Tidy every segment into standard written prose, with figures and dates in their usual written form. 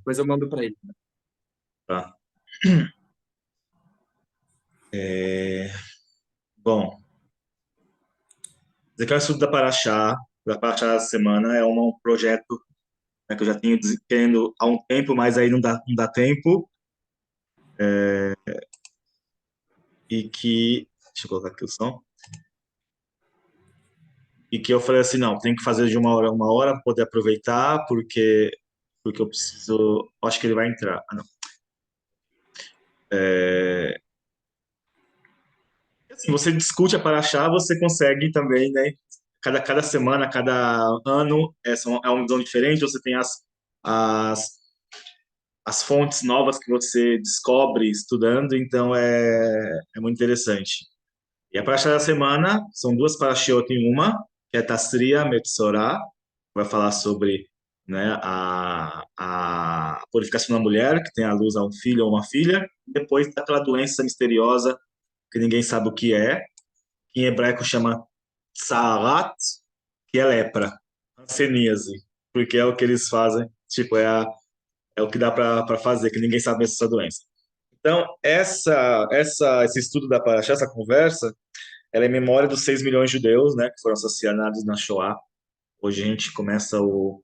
Depois eu mando para ele. Tá. É, bom, dizer que o estudo da Paraxá da semana, é um projeto, né, que eu já tenho querendo há um tempo, mas aí não dá tempo, e que, deixa eu colocar aqui o som, e que eu falei assim, não, tem que fazer de uma hora para poder aproveitar, porque eu preciso, acho que ele vai entrar. Ah, não. É, assim, você discute a Paraxá, você consegue também, né? Cada semana, cada ano é uma visão diferente. Você tem as, as fontes novas que você descobre estudando, então é muito interessante. E a Paraxá da semana são duas Parashiot em uma, que é Tazria Metzorah, que vai falar sobre, né, a purificação da mulher, que tem a luz a um filho ou uma filha, e depois daquela doença misteriosa que ninguém sabe o que é, que em hebraico chama Tsarat, que é lepra, hanseníase, porque é o que eles fazem, tipo, é o que dá para fazer, que ninguém sabe essa doença. Então, esse estudo da Paraxá, essa conversa, ela é em memória dos 6 milhões de judeus, né, que foram assassinados na Shoah. Hoje a gente começa eu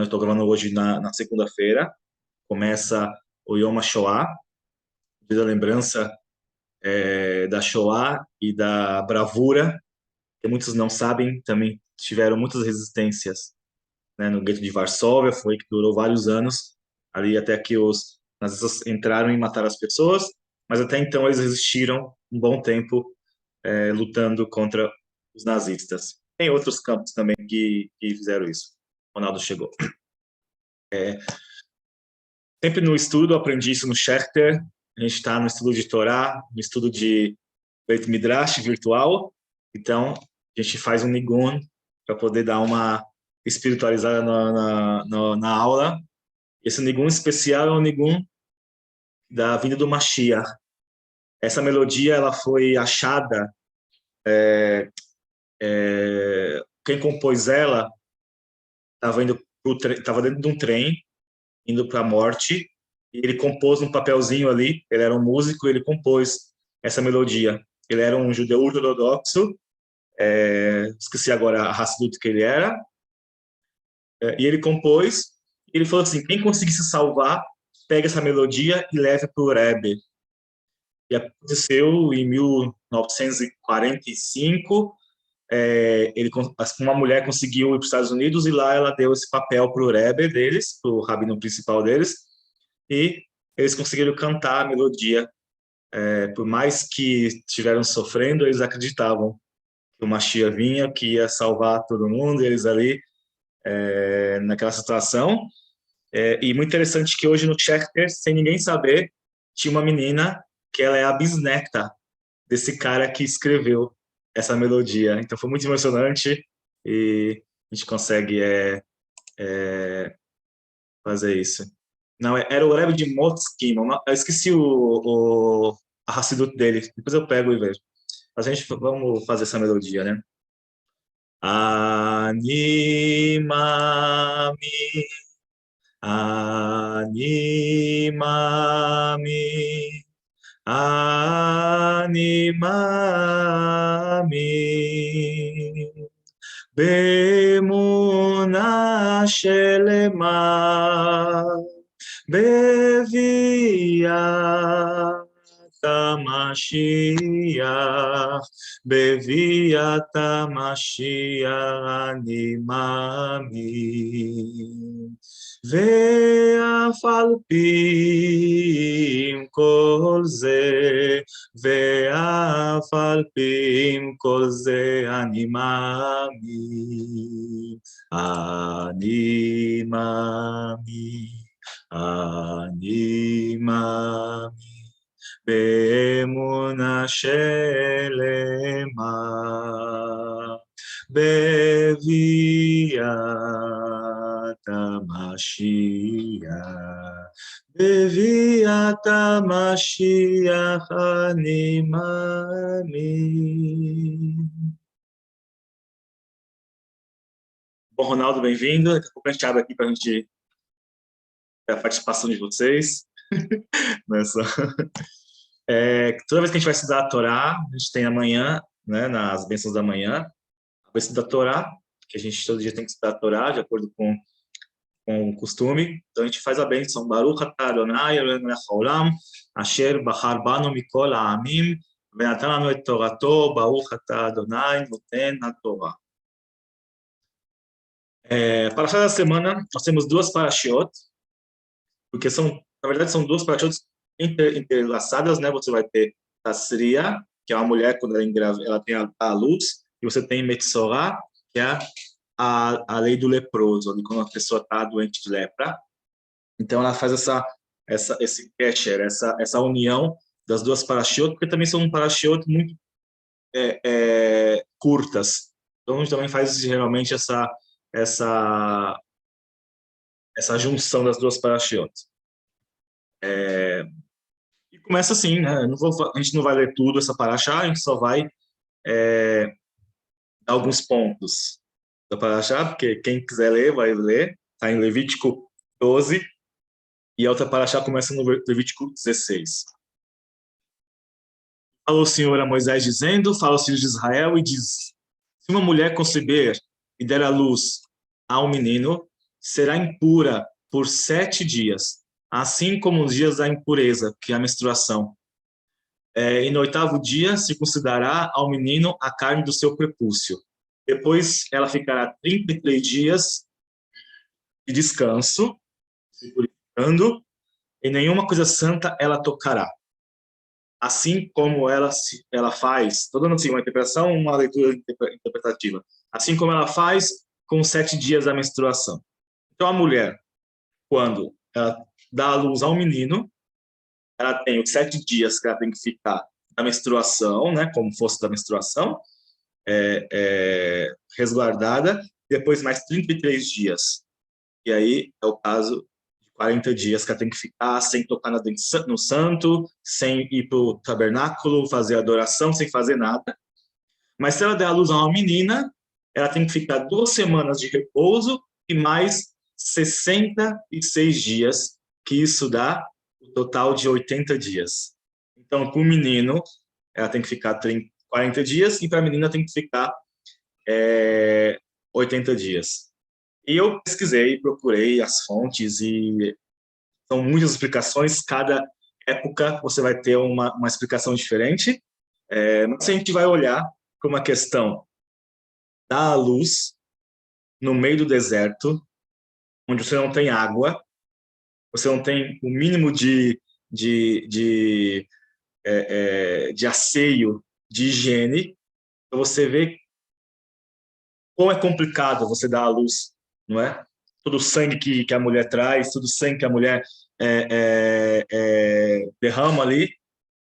estou gravando hoje na segunda-feira, começa o Yom HaShoah, dia da lembrança da Shoah e da bravura, que muitos não sabem, também tiveram muitas resistências, né, no gueto de Varsóvia, foi que durou vários anos, ali até que os nazistas entraram e mataram as pessoas, mas até então eles resistiram um bom tempo, lutando contra os nazistas. Tem outros campos também que fizeram isso. Ronaldo chegou. Sempre no estudo, aprendi isso no Schechter. A gente está no estudo de Torá, no estudo de Beit Midrash virtual. Então, a gente faz um Nigun para poder dar uma espiritualizada na aula. Esse Nigun especial é o Nigun da vinda do Mashiach. Essa melodia ela foi achada, quem compôs ela estava indo estava dentro de um trem indo para a morte, e ele compôs um papelzinho ali, ele era um músico, ele compôs essa melodia. Ele era um judeu ortodoxo, esqueci agora a raça do que ele era, e ele compôs, e ele falou assim, quem conseguir se salvar, pega essa melodia e leve para o Rebbe. E aconteceu em 1945, uma mulher conseguiu ir para os Estados Unidos e lá ela deu esse papel para o Rebbe deles, para o rabino principal deles, e eles conseguiram cantar a melodia. Por mais que estiveram sofrendo, eles acreditavam que o Mashiach vinha, que ia salvar todo mundo, eles ali naquela situação. E muito interessante que hoje no Checker, sem ninguém saber, tinha uma menina que ela é a bisneta desse cara que escreveu essa melodia. Então foi muito emocionante e a gente consegue fazer isso. Não, era o Rebbe de Motskim, eu esqueci a Hassidut dele, depois eu pego e vejo. Mas a gente vamos fazer essa melodia, né? Animami, animami, animami. באמונה שלמה, בביאת המשיח, בביאת המשיח אני מאמין. ואף על פי כל זה, ואף על פי כל זה אני מאמין, אני מאמין, אני מאמין, באמונה שלמה, בביאת המשיח. בביאת המשיח אני מאמין. Bom, Ronaldo, bem-vindo. Daqui a pouco a gente abre aqui para a gente a participação de vocês nessa. Toda vez que a gente vai estudar a Torá, a gente tem amanhã, né, nas bênçãos da manhã, a bênção da Torá, que a gente todo dia tem que estudar a Torá, de acordo com o costume. Então a gente faz a bênção, Baruch atah Adonai Eloheinu melech haolam, asher bachar banu mikol ha'amim, ונתן לנו את תורתו, ברוך אתה אדוני נותן התורה. Para cada semana, nós temos duas parashiot, porque na verdade, são duas parashiot interlaçadas, né? Você vai ter Tasria, que é uma mulher quando ela tem a luz, e você tem Metzorah, que é a lei do leproso, ali quando a pessoa está doente de lepra. Então, ela faz esse kesher, essa união das duas parashiot, porque também são parashiot muito curtas. Então, a gente também faz geralmente essa junção das duas parashiot. E começa assim, né? A gente não vai ler tudo essa parashá, a gente só vai dar alguns pontos da parashá, porque quem quiser ler, vai ler. Está em Levítico 12, e a outra parashá começa no Levítico 16. Falou o Senhor a Moisés dizendo, fala aos filhos de Israel e diz: se uma mulher conceber e der à luz a um menino, será impura por 7 dias, assim como os dias da impureza, que é a menstruação. E no 8º dia circuncidará ao menino a carne do seu prepúcio. Depois ela ficará 33 dias de descanso, se purificando, e nenhuma coisa santa ela tocará. Assim como ela faz, estou dando assim, uma interpretação, uma leitura interpretativa, assim como ela faz com os 7 dias da menstruação. Então, a mulher, quando ela dá à luz a um menino, ela tem os 7 dias que ela tem que ficar na menstruação, né, como fosse da menstruação, resguardada, depois mais 33 dias. E aí é o caso 40 dias que ela tem que ficar sem tocar nada no santo, sem ir para o tabernáculo, fazer adoração, sem fazer nada. Mas se ela der à luz a uma menina, ela tem que ficar 2 semanas de repouso e mais 66 dias, que isso dá o total de 80 dias. Então, para o menino, ela tem que ficar 40 dias e para a menina tem que ficar 80 dias. E eu pesquisei, procurei as fontes e são muitas explicações, cada época você vai ter uma explicação diferente, mas se a gente vai olhar para uma questão da luz no meio do deserto, onde você não tem água, você não tem o mínimo de asseio, de higiene, então você vê como é complicado você dar à luz, não é? Todo o sangue que a mulher traz, todo o sangue que a mulher derrama ali,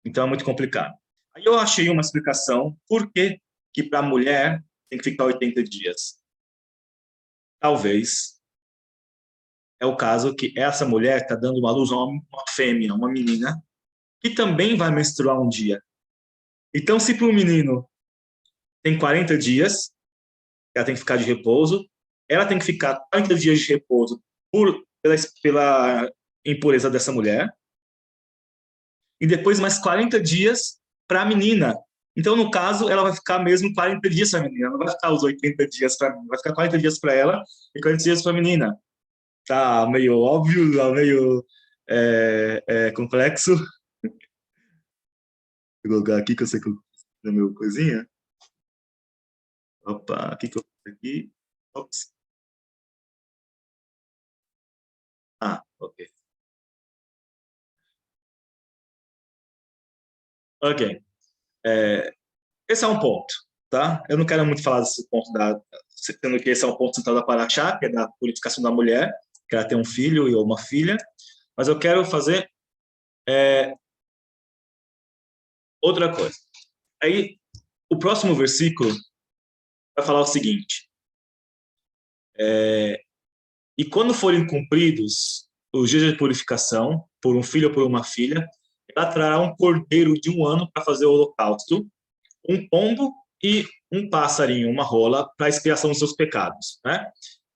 então é muito complicado. Aí eu achei uma explicação por que para a mulher tem que ficar 80 dias. Talvez é o caso que essa mulher está dando uma luz a uma fêmea, uma menina, que também vai menstruar um dia. Então, se para o menino tem 40 dias, ela tem que ficar de repouso, ela tem que ficar 40 dias de repouso pela impureza dessa mulher, e depois mais 40 dias para a menina. Então, no caso, ela vai ficar mesmo 40 dias para a menina, não vai ficar os 80 dias para a menina, vai ficar 40 dias para ela e 40 dias para a menina. Tá meio óbvio, tá meio complexo. Vou colocar aqui que eu sei que no meu coisinha. Opa, aqui que eu aqui. Ops. Ok. Ok. Esse é um ponto, tá? Eu não quero muito falar desse ponto sendo que esse é um ponto central da Paraxá, que é da purificação da mulher, que ela tem um filho ou uma filha, mas eu quero fazer outra coisa. Aí, o próximo versículo vai falar o seguinte: e quando forem cumpridos os dias de purificação, por um filho ou por uma filha, ela trará um cordeiro de 1 ano para fazer o holocausto, um pombo e um passarinho, uma rola, para a expiação dos seus pecados, né?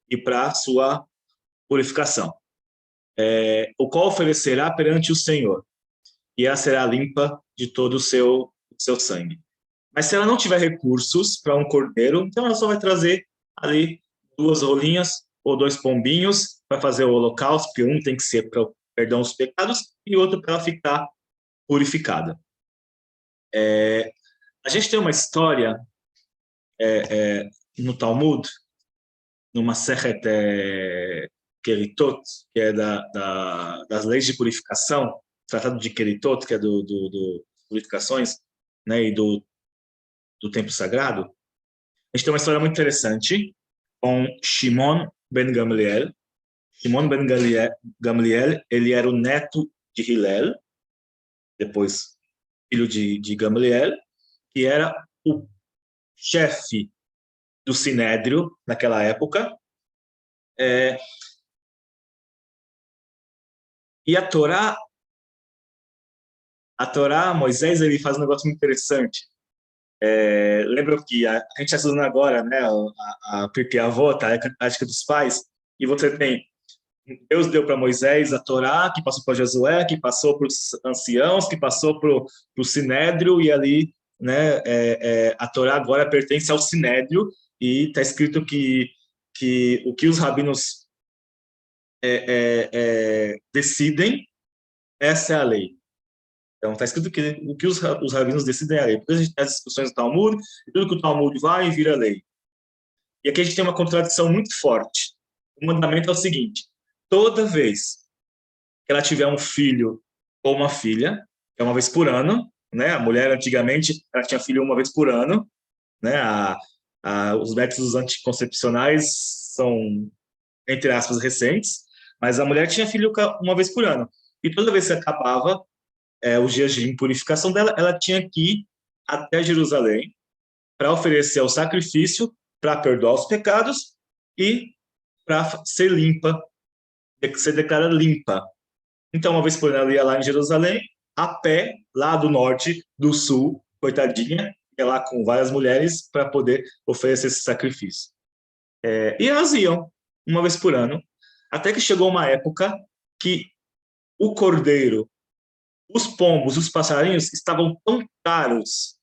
E para a sua purificação. o qual oferecerá perante o Senhor, e ela será limpa de todo o seu sangue. Mas se ela não tiver recursos para um cordeiro, então ela só vai trazer ali 2 rolinhas ou 2 pombinhos para fazer o holocausto, porque um tem que ser para o perdão dos pecados e outro para ela ficar purificada. A gente tem uma história no Talmud, numa Sechet Keritot, que é das leis de purificação, tratado de Keritot, que é do purificações, né, e do templo sagrado. A gente tem uma história muito interessante com Shimon ben Gamliel. Shimon ben Gamliel, ele era o neto de Hillel, depois filho de Gamliel, que era o chefe do Sinédrio naquela época. E Moisés, ele faz um negócio muito interessante. Lembra que a gente está estudando agora, né, a Pirkei Avot, a Ética dos Pais, e você tem Deus deu para Moisés a Torá, que passou para Josué, que passou para os anciãos, que passou para o Sinédrio, e ali, né, a Torá agora pertence ao Sinédrio, e está escrito que o que os rabinos decidem, essa é a lei. Então, está escrito que o que os rabinos decidem é a lei. Depois a gente tem as discussões do Talmud, e tudo que o Talmud vai e vira lei. E aqui a gente tem uma contradição muito forte. O mandamento é o seguinte: toda vez que ela tiver um filho ou uma filha, é uma vez por ano, né? A mulher antigamente ela tinha filho uma vez por ano, né? Os métodos anticoncepcionais são, entre aspas, recentes, mas a mulher tinha filho uma vez por ano. E toda vez que acabava os dias de impurificação dela, ela tinha que ir até Jerusalém para oferecer o sacrifício, para perdoar os pecados e para ser limpa, ser declarada limpa. Então, uma vez por ano, ela ia lá em Jerusalém, a pé, lá do norte, do sul, coitadinha, ia lá com várias mulheres para poder oferecer esse sacrifício. E elas iam, uma vez por ano, até que chegou uma época que o cordeiro, os pombos, os passarinhos estavam tão caros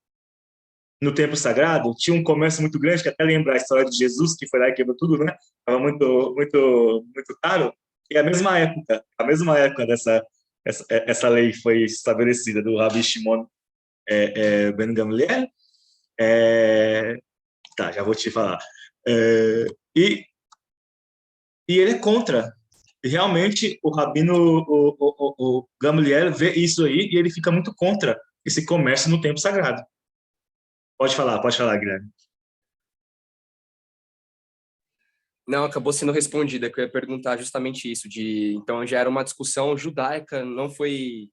no templo sagrado, tinha um comércio muito grande, que até lembra a história de Jesus, que foi lá e quebrou tudo, né? Estava muito, muito, muito caro. E a mesma época essa lei foi estabelecida, do Rabi Shimon Ben Gamliel. Tá, já vou te falar. E, e ele é contra. E realmente, o Rabino o Gamliel vê isso aí e ele fica muito contra esse comércio no templo sagrado. Pode falar, Guilherme. Não, acabou sendo respondida, que eu ia perguntar justamente isso, então já era uma discussão judaica, não foi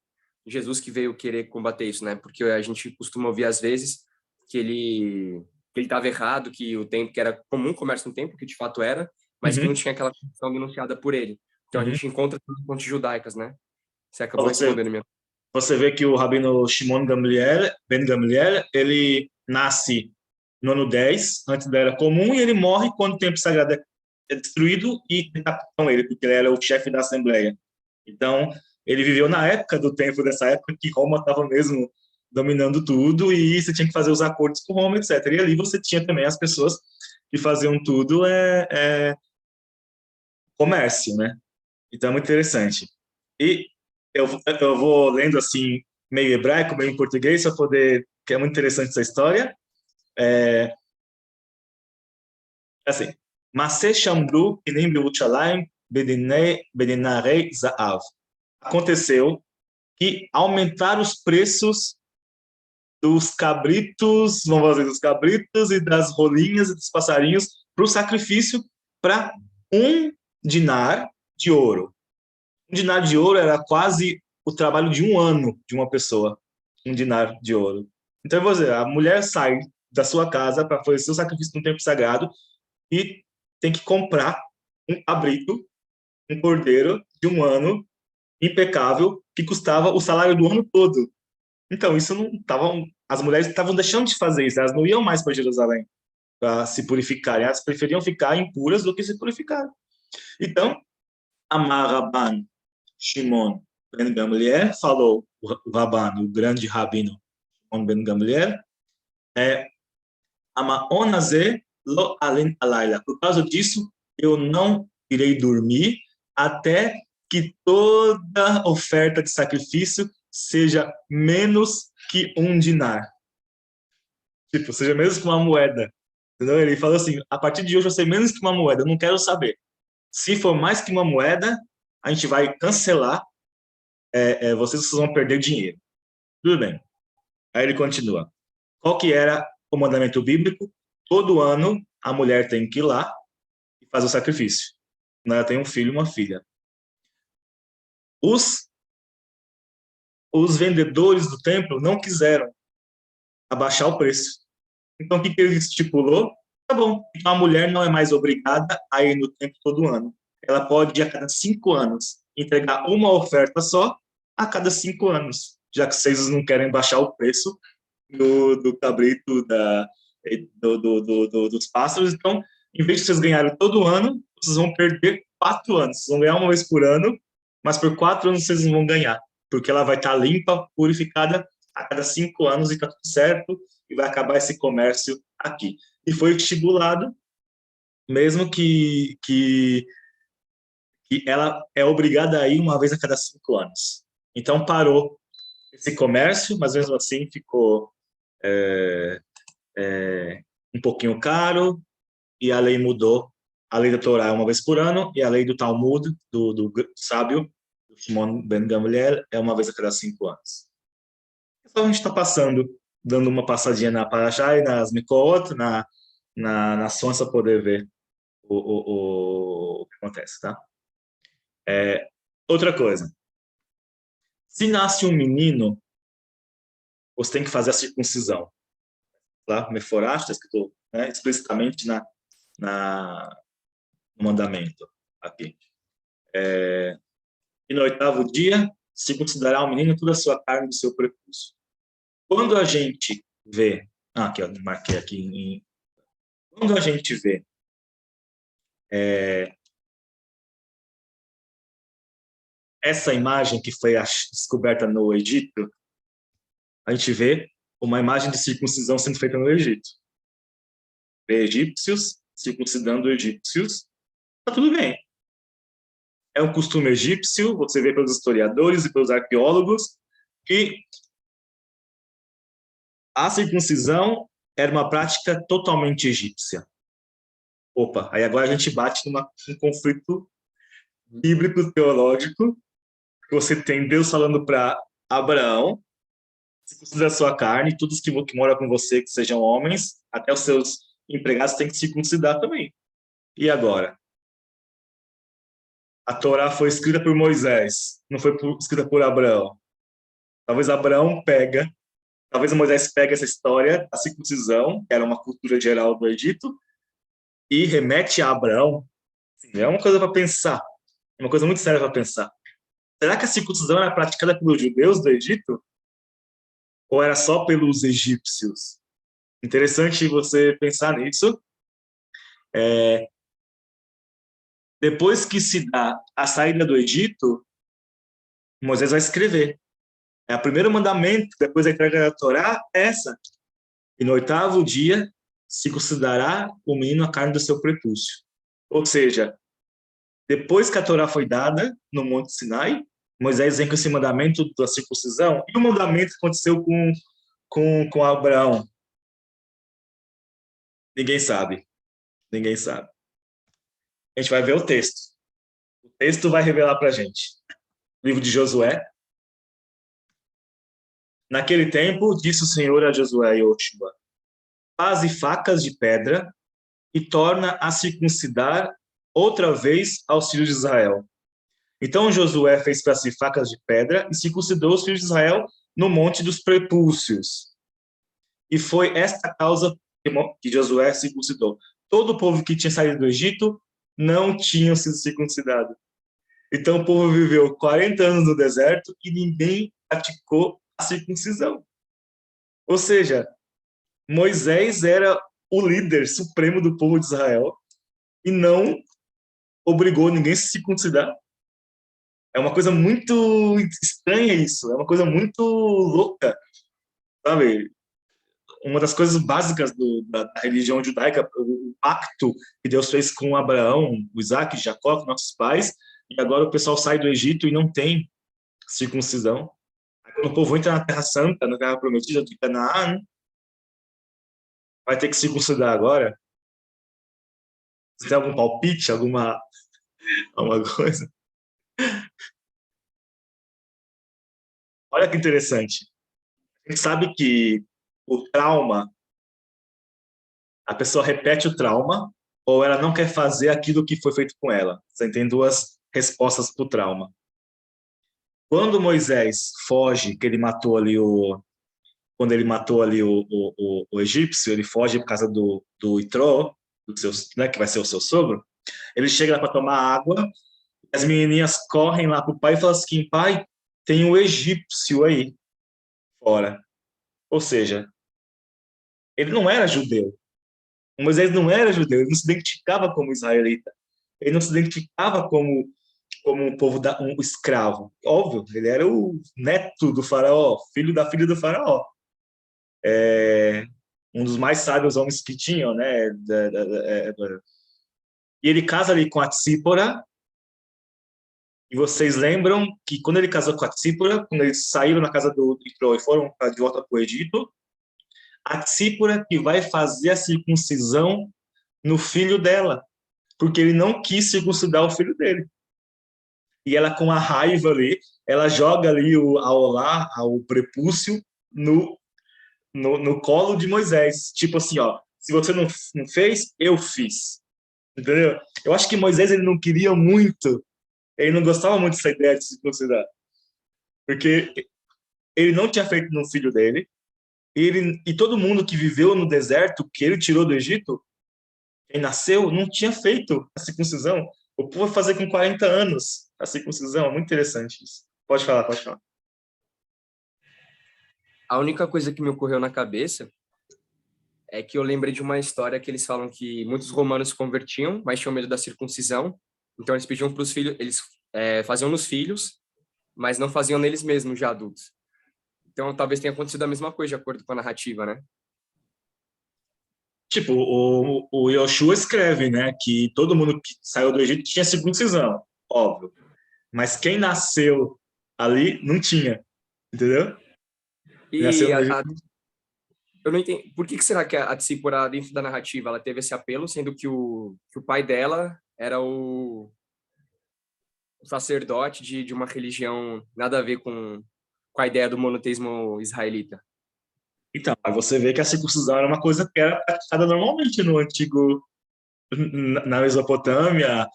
Jesus que veio querer combater isso, né? Porque a gente costuma ouvir às vezes que ele estava errado, que o templo, que era comum comércio no templo, que de fato era, mas que não tinha aquela função denunciada por ele. Então a gente encontra fontes judaicas, né? Você acabou respondendo minha. Você vê que o Rabino Shimon Ben Gamliel, ele nasce no ano 10, antes da Era Comum, e ele morre quando o templo sagrado é destruído e decapitam ele, porque ele era o chefe da Assembleia. Então, ele viveu na época do tempo, dessa época que Roma estava mesmo dominando tudo e você tinha que fazer os acordos com Roma, etc. E ali você tinha também as pessoas que faziam tudo comércio, né? Então, é muito interessante. E eu vou lendo assim, meio hebraico, meio em português, para poder, que é muito interessante essa história. Assim, Maseh Shamru Kinim Yerushalayim Bedinarei Zaav. Aconteceu que aumentaram os preços dos cabritos, vamos dizer, dos cabritos e das rolinhas e dos passarinhos para o sacrifício para 1 dinar de ouro. 1 dinar de ouro era quase o trabalho de um ano de uma pessoa, 1 dinar de ouro. Então, vou dizer, a mulher sai da sua casa para fazer seu sacrifício no tempo sagrado e tem que comprar um cabrito, um cordeiro de um ano, impecável, que custava o salário do ano todo. Então, isso não estava. As mulheres estavam deixando de fazer isso, elas não iam mais para Jerusalém para se purificarem, elas preferiam ficar impuras do que se purificar. Então, Amar Rabban Shimon ben Gamliel, falou o Rabano, o grande rabino Shimon ben Gamliel, Amaonaze lo alen alayla. Por causa disso, eu não irei dormir até que toda oferta de sacrifício seja menos que um dinar. Tipo, seja menos que uma moeda. Entendeu? Ele falou assim, a partir de hoje vai ser menos que uma moeda, eu não quero saber. Se for mais que uma moeda, a gente vai cancelar, vocês vão perder dinheiro. Tudo bem. Aí ele continua. Qual que era o mandamento bíblico? Todo ano a mulher tem que ir lá e fazer o sacrifício. Ela tem um filho e uma filha. Os vendedores do templo não quiseram abaixar o preço. Então, o que ele estipulou? Tá bom, então a mulher não é mais obrigada a ir no templo todo ano. Ela pode, a cada 5 anos, entregar uma oferta só a cada 5 anos, já que vocês não querem baixar o preço do cabrito, dos pássaros. Então, em vez de vocês ganharem todo ano, vocês vão perder 4 anos. Vocês vão ganhar uma vez por ano, mas por 4 anos vocês não vão ganhar, porque ela vai estar limpa, purificada a cada 5 anos e está tudo certo, e vai acabar esse comércio aqui. E foi estipulado, mesmo que ela é obrigada a ir uma vez a cada 5 anos. Então parou esse comércio, mas mesmo assim ficou um pouquinho caro, e a lei mudou. A lei da Torá é uma vez por ano, e a lei do Talmud, do sábio, do Shimon ben Gamliel, é uma vez a cada 5 anos. Então a gente está passando, dando uma passadinha na Parashá e nas Mikot, na Sonsa, para poder ver o que acontece, tá? Outra coisa. Se nasce um menino, você tem que fazer a circuncisão. Lá, Meforach, está escrito, né, explicitamente no mandamento aqui. E no 8º dia, se considerar o menino toda a sua carne do seu prepúcio. Quando a gente vê, aqui, ó, marquei aqui, quando a gente vê essa imagem que foi descoberta no Egito, a gente vê uma imagem de circuncisão sendo feita no Egito. Egípcios circuncidando egípcios, tá tudo bem. É um costume egípcio, você vê pelos historiadores e pelos arqueólogos, que a circuncisão era uma prática totalmente egípcia. Opa, aí agora a gente bate num conflito bíblico-teológico, que você tem Deus falando para Abraão, circuncida a sua carne, todos que moram com você, que sejam homens, até os seus empregados têm que circuncidar também. E agora? A Torá foi escrita por Moisés, não foi escrita por Abraão. Talvez Moisés pega essa história da circuncisão, que era uma cultura geral do Egito, e remete a Abraão. É uma coisa para pensar, é uma coisa muito séria para pensar. Será que a circuncisão era praticada pelos judeus do Egito? Ou era só pelos egípcios? Interessante você pensar nisso. Depois que se dá a saída do Egito, Moisés vai escrever. O primeiro mandamento, depois da entrega da Torá, é essa. E no 8º dia, circuncidará o menino a carne do seu prepúcio. Ou seja, depois que a Torá foi dada no Monte Sinai, Moisés vem com esse mandamento da circuncisão. E o mandamento que aconteceu com Abraão? Ninguém sabe. Ninguém sabe. A gente vai ver o texto. O texto vai revelar para a gente. Livro de Josué. Naquele tempo, disse o Senhor a Josué e Yoshua: faze facas de pedra e torna a circuncidar outra vez aos filhos de Israel. Então Josué fez para si facas de pedra e circuncidou os filhos de Israel no monte dos prepúcios. E foi esta causa que Josué circuncidou. Todo o povo que tinha saído do Egito não tinha sido circuncidado. Então o povo viveu 40 anos no deserto e ninguém praticou a circuncisão. Ou seja, Moisés era o líder supremo do povo de Israel e não obrigou ninguém a se circuncidar. É uma coisa muito estranha isso, é uma coisa muito louca, sabe? Uma das coisas básicas da religião judaica, o pacto que Deus fez com Abraão, o Isaac, Jacó, com nossos pais, e agora o pessoal sai do Egito e não tem circuncisão. Aí, quando o povo entra na Terra Santa, na Terra Prometida de Canaã, vai ter que circuncidar agora. Você tem algum palpite, alguma coisa? Olha que interessante. A gente sabe que o trauma, a pessoa repete o trauma ou ela não quer fazer aquilo que foi feito com ela. Você tem duas respostas para o trauma. Quando Moisés foge, que ele matou ali quando ele matou ali o egípcio, ele foge por causa do Itró, do seu, né, que vai ser o seu sogro, ele chega lá para tomar água, as menininhas correm lá para o pai e falam assim, pai, tem um egípcio aí fora. Ou seja, ele não era judeu. Moisés não era judeu, ele não se identificava como israelita. Ele não se identificava como um povo um escravo. Óbvio, ele era o neto do faraó, filho da filha do faraó. Um dos mais sábios homens que tinham, né? E ele casa ali com a Tsípora. E vocês lembram que quando ele casou com a Tsípora, quando eles saíram na casa do Itró e foram de volta para o Egito, a Tsípora que vai fazer a circuncisão no filho dela, porque ele não quis circuncidar o filho dele. E ela, com a raiva ali, ela joga ali a olá, o prepúcio, no colo de Moisés. Tipo assim, ó, se você não fez, eu fiz. Entendeu? Eu acho que Moisés, ele não queria muito, ele não gostava muito dessa ideia de circuncidar. Porque ele não tinha feito no filho dele, e todo mundo que viveu no deserto, que ele tirou do Egito, quem nasceu, não tinha feito a circuncisão. O povo vai fazer com 40 anos a circuncisão. Muito interessante isso. Pode falar, pode falar. A única coisa que me ocorreu na cabeça é que eu lembrei de uma história que eles falam que muitos romanos se convertiam, mas tinham medo da circuncisão. Então eles pediam para os filhos, eles faziam nos filhos, mas não faziam neles mesmos já adultos. Então talvez tenha acontecido a mesma coisa de acordo com a narrativa, né? Tipo, o Yoshua escreve, né, que todo mundo que saiu do Egito tinha circuncisão, óbvio. Mas quem nasceu ali não tinha, entendeu? Quem nasceu E no Egito. eu não entendi. Por que será que a Tsípora, dentro da narrativa, ela teve esse apelo, sendo que o pai dela era o sacerdote de uma religião nada a ver com a ideia do monoteísmo israelita? Então, aí você vê que a circuncisão era uma coisa que era praticada normalmente no antigo, na Mesopotâmia,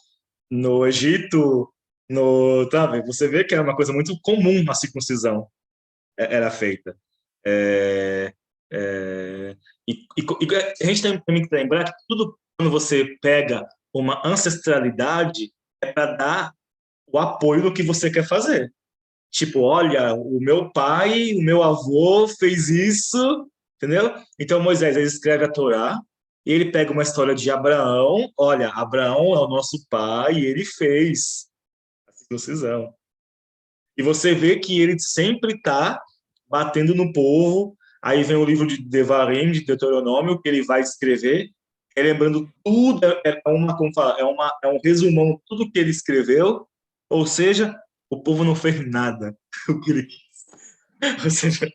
no Egito, sabe? Você vê que era uma coisa muito comum a circuncisão era feita. É, é, e a gente tem que lembrar que tudo quando você pega uma ancestralidade é para dar o apoio do que você quer fazer. Tipo, olha, o meu pai, o meu avô fez isso, entendeu? Então Moisés ele escreve a Torá e ele pega uma história de Abraão. Olha, Abraão é o nosso pai e ele fez a circuncisão. E você vê que ele sempre está batendo no povo. Aí vem o livro de Devarim, de Deuteronômio, que ele vai escrever, lembrando tudo, como fala, é um resumão de tudo que ele escreveu, ou seja, o povo não fez nada o que ele quis. Ou seja,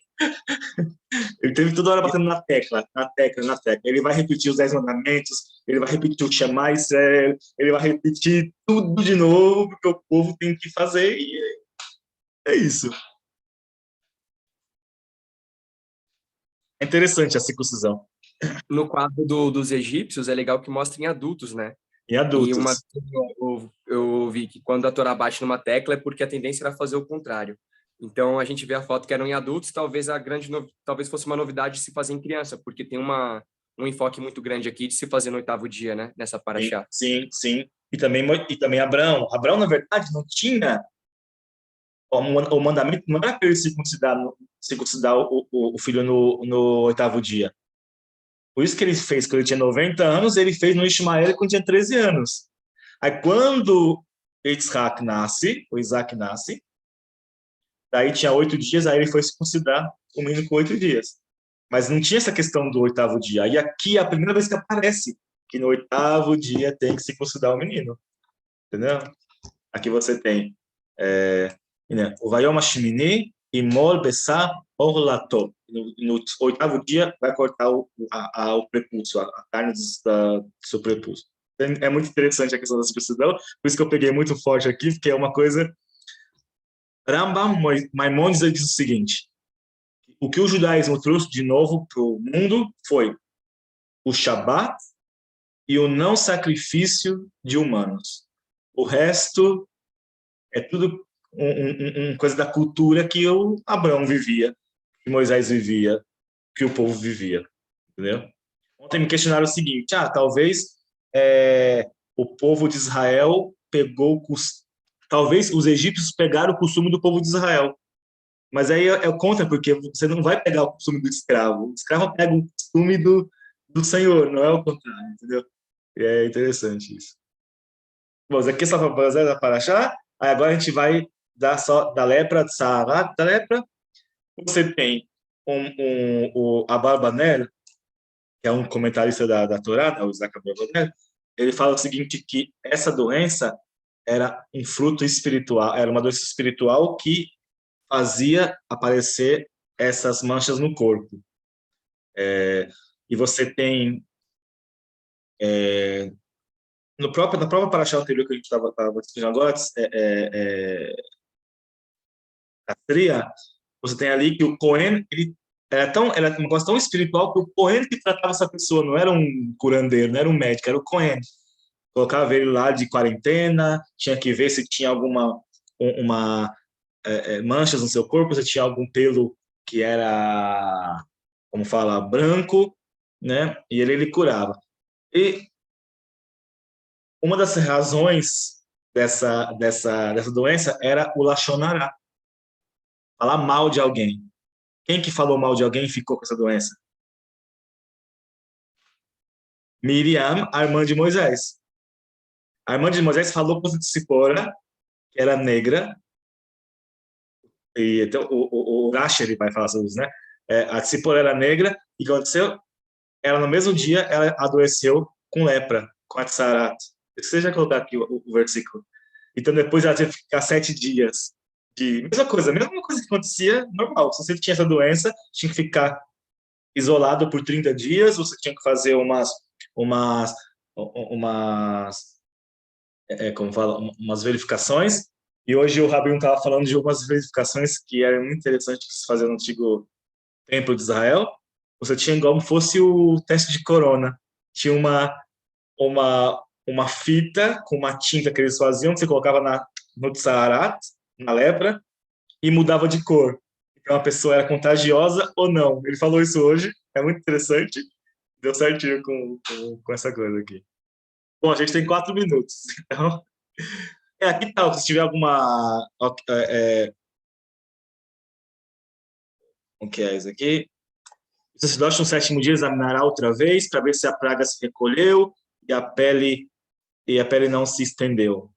ele teve toda hora batendo na tecla, na tecla, na tecla. Ele vai repetir os 10 mandamentos, ele vai repetir o Shema Israel, ele vai repetir tudo de novo, porque o povo tem que fazer, e é isso. É interessante a circuncisão. No quadro dos egípcios, é legal que mostra em adultos, né? Em E uma adultos. eu vi que quando a Torá bate numa tecla é porque a tendência era fazer o contrário. Então a gente vê a foto que eram em adultos, talvez talvez fosse uma novidade se fazer em criança, porque tem um enfoque muito grande aqui de se fazer no 8º dia, né, nessa Sim, paraxá. sim, sim. E também Abraão. Abraão, na verdade, não tinha o mandamento, não era para ele circuncidar o filho no 8º dia. Por isso que ele fez, quando ele tinha 90 anos, ele fez no Ismael quando tinha 13 anos. Aí quando Yitzhak nasce, o Isaac nasce. Daí tinha 8 dias, aí ele foi circuncidar o menino com 8 dias. Mas não tinha essa questão do 8º dia. E aqui é a primeira vez que aparece que no 8º dia tem que circuncidar o menino. Entendeu? Aqui você tem né, o Vayom Hashmini Imol Bessar Orlato. No 8º dia vai cortar o prepúcio, a carne do seu prepúcio. É muito interessante a questão da circuncisão, por isso que eu peguei muito forte aqui, porque é uma coisa... Rambam Maimonides diz o seguinte: o que o judaísmo trouxe de novo para o mundo foi o Shabat e o não sacrifício de humanos. O resto é tudo coisa da cultura que o Abraão vivia, que Moisés vivia, que o povo vivia, entendeu? Ontem me questionaram o seguinte: talvez o povo de Israel pegou, talvez os egípcios pegaram o costume do povo de Israel. Mas aí é contra, porque você não vai pegar o costume do escravo. O escravo pega o costume do senhor, não é o contrário, entendeu? E é interessante isso. Bom, isso aqui é só para fazer a paraxá. Aí agora a gente vai dar só da lepra, de Saharat, da lepra. Você tem o Abarbanel, que é um comentarista da Torá, o Isaac Abarbanel, ele fala o seguinte, que essa doença era um fruto espiritual, era uma doença espiritual que fazia aparecer essas manchas no corpo. E você tem, na própria paraxá anterior que a gente estava discutindo agora, Castria, você tem ali que o Cohen, ele era um negócio tão espiritual que o Cohen que tratava essa pessoa, não era um curandeiro, não era um médico, era o Cohen. Colocava ele lá de quarentena, tinha que ver se tinha alguma manchas no seu corpo, se tinha algum pelo que era, como fala, branco, né? E ele curava. E uma das razões dessa doença era o Lashon Hara, falar mal de alguém. Quem que falou mal de alguém e ficou com essa doença? Miriam, a irmã de Moisés. A irmã de Moisés falou para Tzipora, que era negra, e então o Rashi ele vai falar sobre isso, né? A Tzipora era negra, e o que aconteceu? Ela, no mesmo dia, ela adoeceu com lepra, com a tsarat. Você já colocar aqui o versículo. Então, depois ela teve que ficar 7 dias mesma coisa que acontecia normal. Se você tinha essa doença, tinha que ficar isolado por 30 dias, você tinha que fazer umas como fala, umas verificações. E hoje o Rabino estava falando de algumas verificações que eram muito interessantes que se fazia no antigo templo de Israel. Você tinha como fosse o teste de corona. Tinha uma fita com uma tinta que eles faziam, que você colocava no tsarat, na lepra, e mudava de cor. Então a pessoa era contagiosa ou não. Ele falou isso hoje, é muito interessante. Deu certinho com essa coisa aqui. Bom, a gente tem 4 minutos, então... aqui tal, se tiver alguma... o que é isso aqui? O sacerdote no 7º dia examinará outra vez para ver se a praga se recolheu e a pele não se estendeu.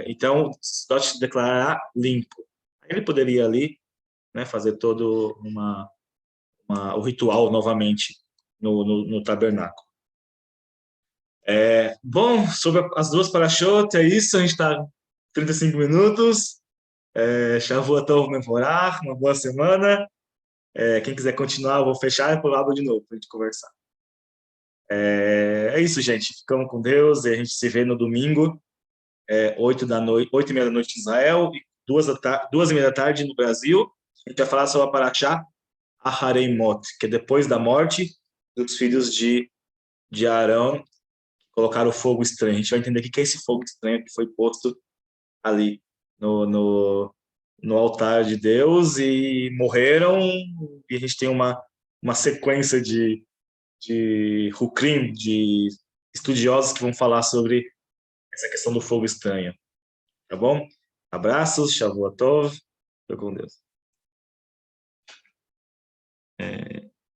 Então, o sacerdote declarará limpo. Aí ele poderia ali, né, fazer todo o ritual novamente no tabernáculo. Bom, sobre as duas parashot, é isso. A gente está 35 minutos. Shavua Tov Mevorach, uma boa semana. Quem quiser continuar, eu vou fechar e depois eu abro de novo para a gente conversar. É isso, gente. Ficamos com Deus e a gente se vê no domingo, 8h30 da noite em Israel e 2h30 da tarde no Brasil. A gente vai falar sobre a Parashá Ahareimot, que é depois da morte dos filhos de Arão, que colocaram o fogo estranho. A gente vai entender o que é esse fogo estranho que foi posto ali no altar de Deus e morreram, e a gente tem uma sequência de Hukrim, de estudiosos que vão falar sobre essa questão do fogo estranho. Tá bom? Abraços, Shavuot Tov, fica com Deus.